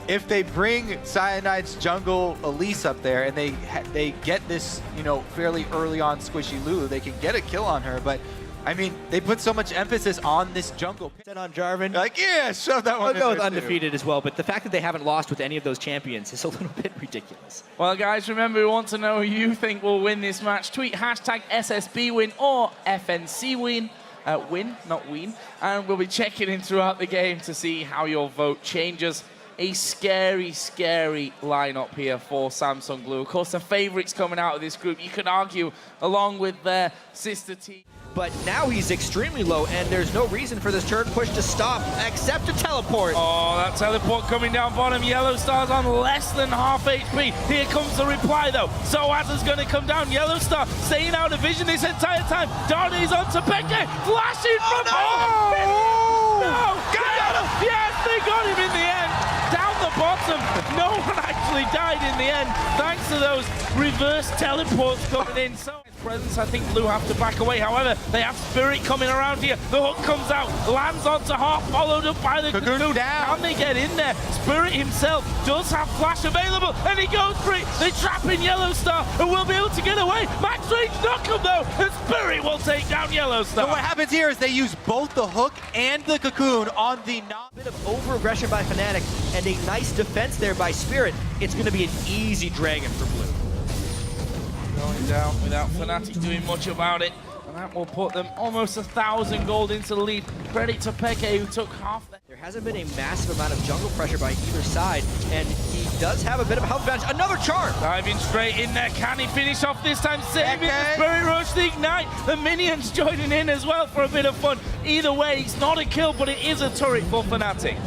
If they bring Cyanide's jungle Elise up there and they get this, you know, fairly early on squishy Lulu, they can get a kill on her. But I mean, they put so much emphasis on this jungle. Set on Jarvan. Like, yeah, shove that one. I'll go with undefeated as well, but the fact that they haven't lost with any of those champions is a little bit ridiculous. Well, guys, remember, we want to know who you think will win this match. Tweet hashtag SSB win or FNC win. Win, not win. And we'll be checking in throughout the game to see how your vote changes. A scary, scary lineup here for Samsung Blue. Of course, the favorites coming out of this group, you could argue, along with their sister team. But now he's extremely low, and there's no reason for this turret push to stop, except to teleport. Oh, that teleport coming down bottom. Yellow Star's on less than half HP. Here comes the reply, though. Soaz is going to come down. Yellow Star staying out of vision this entire time. Darnay's on to Peke, flashing from... No! Got him! Yes, they got him in the end. Down the bottom. No one actually died in the end, thanks to those reverse teleports coming in. So presence, I think Blue have to back away. However, they have Spirit coming around here. The hook comes out, lands onto Hawk, followed up by the Cocoon. Can they get in there? Spirit himself does have flash available, and he goes for it. They trap in Yellow Star, who will be able to get away. Max range knock him though, and Spirit will take down Yellow Star. So what happens here is they use both the hook and the Cocoon on the bit of over-aggression by Fnatic, and a nice defense there by Spirit. It's going to be an easy dragon for Blue. Going down without Fnatic doing much about it, and that will put them almost 1,000 gold into the lead. Credit to Peke, who took half that. There hasn't been a massive amount of jungle pressure by either side, and he does have a bit of a health advantage. Another charm! Diving straight in there. Can he finish off this time? Saving the Spirit Rush, the Ignite. The minions joining in as well for a bit of fun. Either way, it's not a kill, but it is a turret for Fnatic.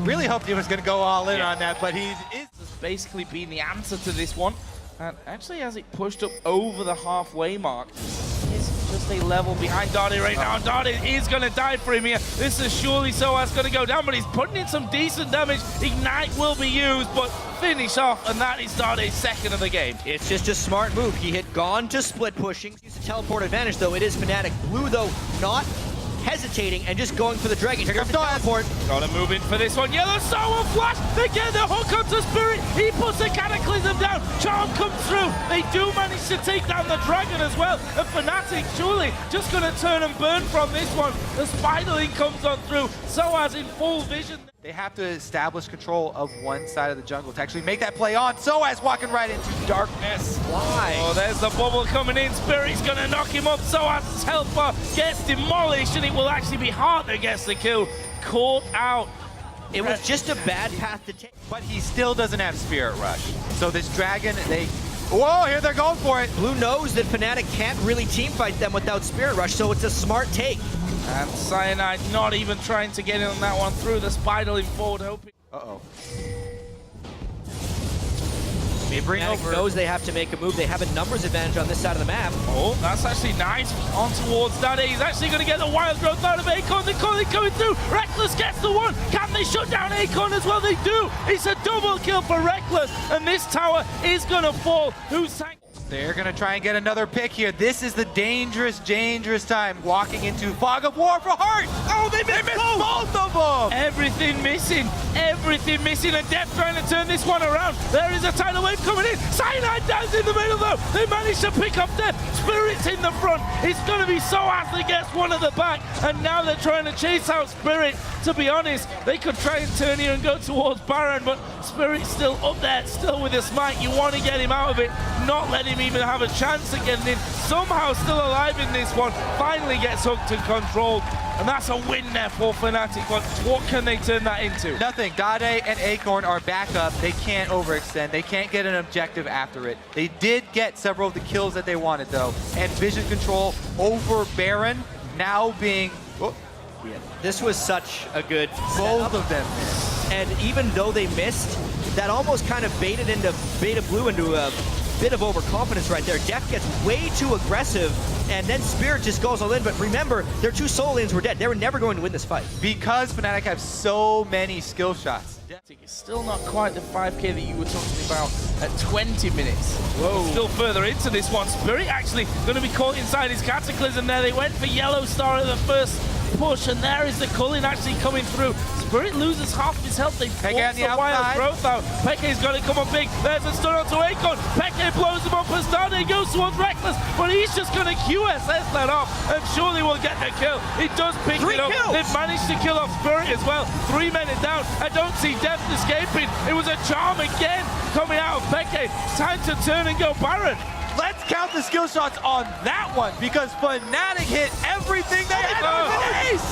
Really hoped he was going to go all in on that, but he is basically been the answer to this one. And actually, as it pushed up over the halfway mark, it's just a level behind Darday right now. And Darday is going to die for him here. This is surely Soaz going to go down, but he's putting in some decent damage. Ignite will be used, but finish off, and that is Darday's second of the game. It's just a smart move. He had gone to split pushing. Use the teleport advantage, though. It is Fnatic. Blue, though, not hesitating and just going for the dragon. Here comes the teleport. Gotta move in for this one. Yellow Star will flash. They get the hook onto Spirit. He puts the Cataclysm down. Charm comes through. They do manage to take down the dragon as well. And Fnatic surely just gonna turn and burn from this one. The Spiderling comes on through. Soaz in full vision. They have to establish control of one side of the jungle to actually make that play on. Soaz walking right into darkness. Why? Oh, there's the bubble coming in. Spirit's gonna knock him up. Soaz's health bar gets demolished, and it will actually be hard that gets the kill. Caught out. It was just a bad path to take. But he still doesn't have Spirit Rush. So this dragon, whoa, here they're going for it. Blue knows that Fnatic can't really teamfight them without Spirit Rush, so it's a smart take. And Cyanide not even trying to get in on that one through the Spiderling forward, hoping. Uh-oh. Fnatic knows they have to make a move. They have a numbers advantage on this side of the map. Oh, that's actually nice. On towards Daddy. He's actually going to get the wild growth out of Acorn. The Collie coming through. Reckless gets the one. Can they shut down Acorn as well? They do. It's a double kill for Reckless. And this tower is going to fall. Who's tank? They're going to try and get another pick here. This is the dangerous, dangerous time. Walking into Fog of War for Heart. Oh, they missed both of them. Everything missing. Everything missing. And Death trying to turn this one around. There is a tidal wave coming in. Cyanide down in the middle, though. They managed to pick up Death. Spirit's in the front. It's going to be Soaz that gets one at the back. And now they're trying to chase out Spirit. To be honest, they could try and turn here and go towards Baron, but Spirit's still up there, still with a smite. You want to get him out of it, not let him even have a chance of getting in. Somehow still alive in this one. Finally gets hooked and controlled. And that's a win there for Fnatic. But what can they turn that into? Nothing. Dade and Acorn are back up. They can't overextend. They can't get an objective after it. They did get several of the kills that they wanted, though. And vision control over Baron now being... Oh. Yeah, this was such a good both setup. Of them. And even though they missed, that almost kind of baited Beta Blue into a bit of overconfidence right there. Def gets way too aggressive, and then Spirit just goes all in. But remember, their two solo lanes were dead. They were never going to win this fight. Because Fnatic have so many skill shots. It's still not quite the 5K that you were talking about at 20 minutes. Whoa. Still further into this one. Spirit actually going to be caught inside his Cataclysm there. They went for Yellow Star at the first push, and there is the Culling actually coming through. Spirit loses half his health. They Peke on force the the wild outside. growth out. Peke's got to come up big. There's a stun onto Acorn. Peke blows him up as Dade goes towards Reckless, but he's just going to QSS that off, and surely will get the kill. He does pick it up. They've managed to kill off Spirit as well. 3 men are down. I don't see Deft escaping. It was a charm again coming out of Peke. Time to turn and go Baron. Let's count the skill shots on that one because Fnatic hit everything they had with an ace.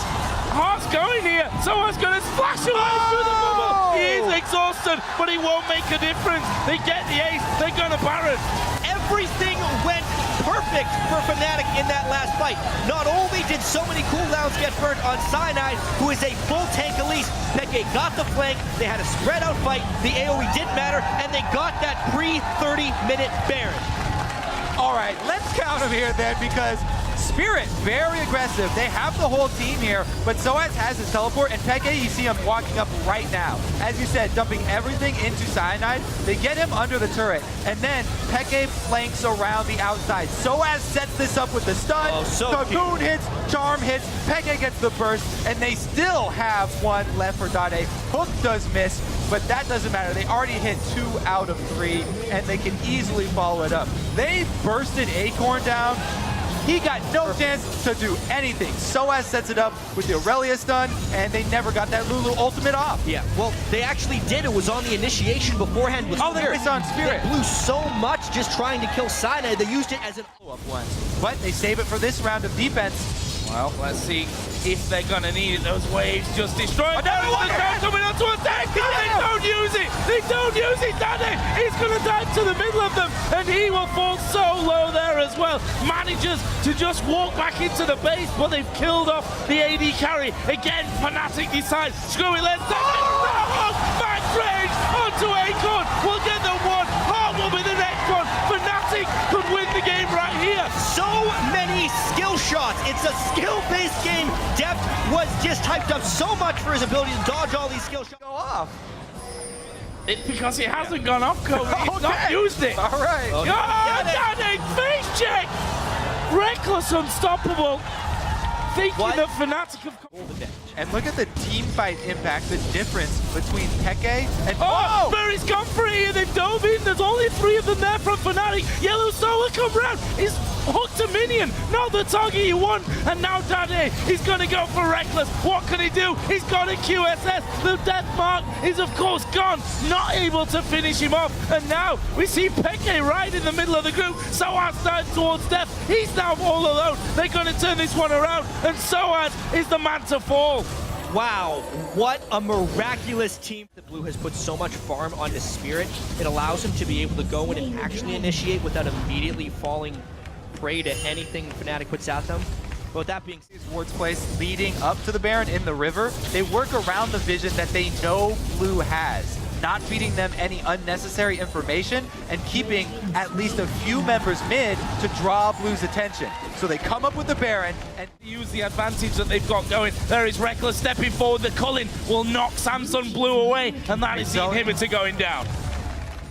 Heart's going here. Someone's going to splash away through the bubble. He is exhausted, but he won't make a difference. They get the ace. They're going to Baron. Everything went perfect for Fnatic in that last fight. Not only did so many cooldowns get burnt on Cyanide, who is a full tank Elise, Peke got the flank, they had a spread out fight, the AoE didn't matter, and they got that pre-30-minute Baron. All right, let's count them here then because Spirit, very aggressive. They have the whole team here, but Soaz has his teleport, and Peke, you see him walking up right now. As you said, dumping everything into Cyanide. They get him under the turret, and then Peke flanks around the outside. Soaz sets this up with the stun. Cocoon hits, Charm hits, Peke gets the burst, and they still have one left for Dade. Hook does miss, but that doesn't matter. They already hit 2 out of 3, and they can easily follow it up. They bursted Acorn down. He got no chance to do anything. Soaz sets it up with the Aurelia stun, and they never got that Lulu ultimate off. Yeah, well, they actually did. It was on the initiation beforehand with Spirit. They on Spirit. They blew so much just trying to kill Cyanide. They used it as an follow-up one. But they save it for this round of defense. Well, let's see if they're going to need it. Those waves just destroy it. They're coming on to attack. They don't use it. They don't use it. Dade is going to dive to the middle of them, and he will fall so low there as well. Manages to just walk back into the base, but they've killed off the AD carry. Again, Fnatic decides, screw it, let's take it. Max range onto Acorn. We'll get the one. Heart will be the next one. Fnatic could win the game right here. So many skill shots. It's a skill-based game. Deft was just hyped up so much for his ability to dodge all these skill shots. Go off. It's because he hasn't gone off, Cody. He's not used it. All right. Oh, Dade, face check. Reckless, unstoppable. Thinking that Fnatic have... And look at the team fight impact, the difference between Peke and... Oh, Barry's gone for it here. They've dove in. There's only 3 of them there from Fnatic. Yellow Star will come round. He's hooked a minion. Not the target he won. And now Dade is going to go for Reckless. What can he do? He's got a QSS. The death mark is, of course, gone. Not able to finish him off. And now we see Peke right in the middle of the group. Soaz dives towards death. He's now all alone. They're going to turn this one around. And Soaz is the man to fall. Wow, what a miraculous team. The Blue has put so much farm onto Spirit. It allows him to be able to go in and actually initiate without immediately falling prey to anything Fnatic puts at them. But with that being said, Ward's place leading up to the Baron in the river, they work around the vision that they know Blue has, not feeding them any unnecessary information and keeping at least a few members mid to draw Blue's attention. So they come up with the Baron and use the advantage that they've got going. There is Reckless stepping forward. The Cullen will knock Samsung Blue away, and that is the inhibitor going down.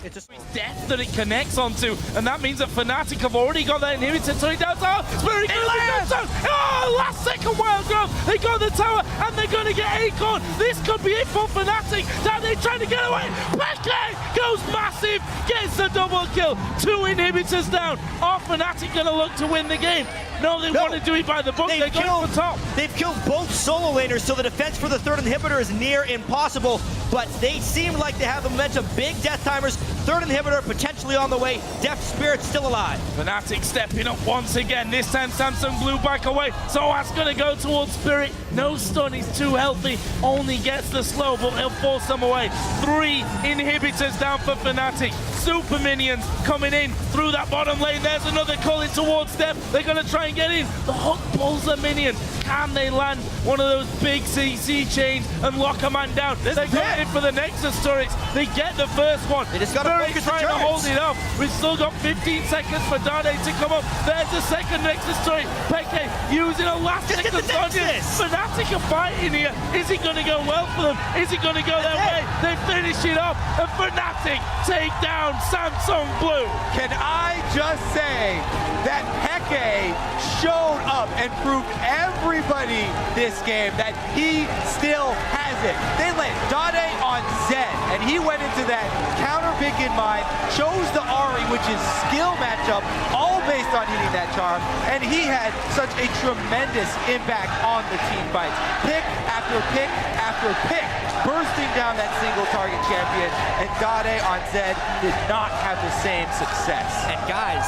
it's a Death that it connects onto, and that means that Fnatic have already got that inhibitor turning down. Oh, it's very good. Oh, last second wild growth. They got the tower, and they're going to get Acorn. This could be it for Fnatic. Now they're trying to get away. Peke goes massive, gets the double kill. 2 inhibitors down. Are Fnatic going to look to win the game? No, they want to do it by the book. They're going for top. They've killed both solo laners, so the defense for the 3rd inhibitor is near impossible. But they seem like they have the momentum. Big death timers. 3rd inhibitor potentially on the way. Deft Spirit still alive. Fnatic stepping up once again. This time Samsung Blue back away. Soaz going to go towards Spirit. No stun, he's too healthy. Only gets the slow, but he'll force them away. 3 inhibitors down for Fnatic. Super minions coming in through that bottom lane. There's another calling towards them. They're going to try and get in. The hook pulls a minion. Can they land one of those big CC chains and lock a man down? They're going in for the Nexus turrets. They get the first one. They just got to focus trying to hold it up. We've still got 15 seconds for Dade to come up. There's the second Nexus turret. Peke using a last second on him. Fnatic are fighting here. Is it going to go well for them? Is it going to go their way? They finish it up, and Fnatic take down Samsung Blue. can I just say that Peke showed up and proved everybody this game that he still has it. They land Dade on Zed, and he went into that counter pick in mind, chose the Ahri, which is skill matchup, all based on hitting that charm, and he had such a tremendous impact on the team fights. Pick after pick after pick, bursting down that single target champion, and Dade on Zed did not have the same success. And guys,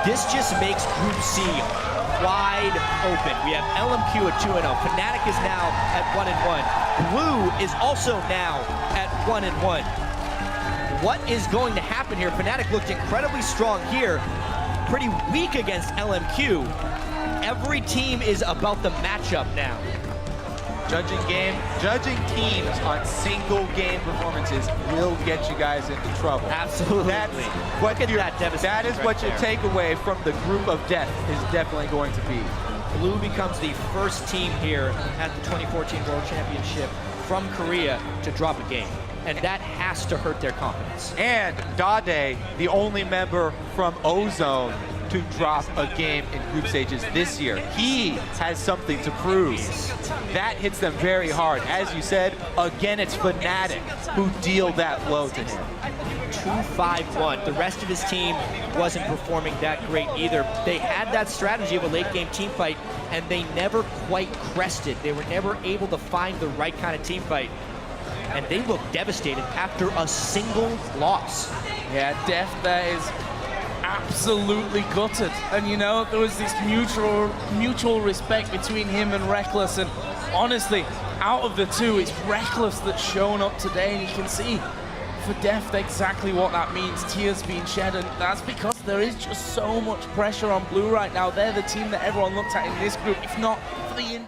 this just makes Group C wide open. We have LMQ at 2-0. Fnatic is now at 1-1. Blue is also now at 1-1. What is going to happen here? Fnatic looked incredibly strong here, pretty weak against LMQ. Every team is about the matchup now. Judging teams on single game performances will get you guys into trouble. Absolutely. That is right what your there. takeaway from the group of death is definitely going to be. Blue becomes the first team here at the 2014 World Championship from Korea to drop a game. And that has to hurt their confidence. And Dade, the only member from Ozone to drop a game in group stages this year. He has something to prove. That hits them very hard. As you said, again, it's Fnatic who deal that blow to him. 2-5-1. The rest of his team wasn't performing that great either. They had that strategy of a late game team fight, and they never quite crested. They were never able to find the right kind of team fight. And they look devastated after a single loss. Yeah, Def there is absolutely gutted. And you know, there was this mutual respect between him and Reckless, and honestly, out of the two, it's Reckless that's shown up today, and you can see for Def exactly what that means. Tears being shed, and that's because there is just so much pressure on Blue right now. They're the team that everyone looked at in this group, if not for the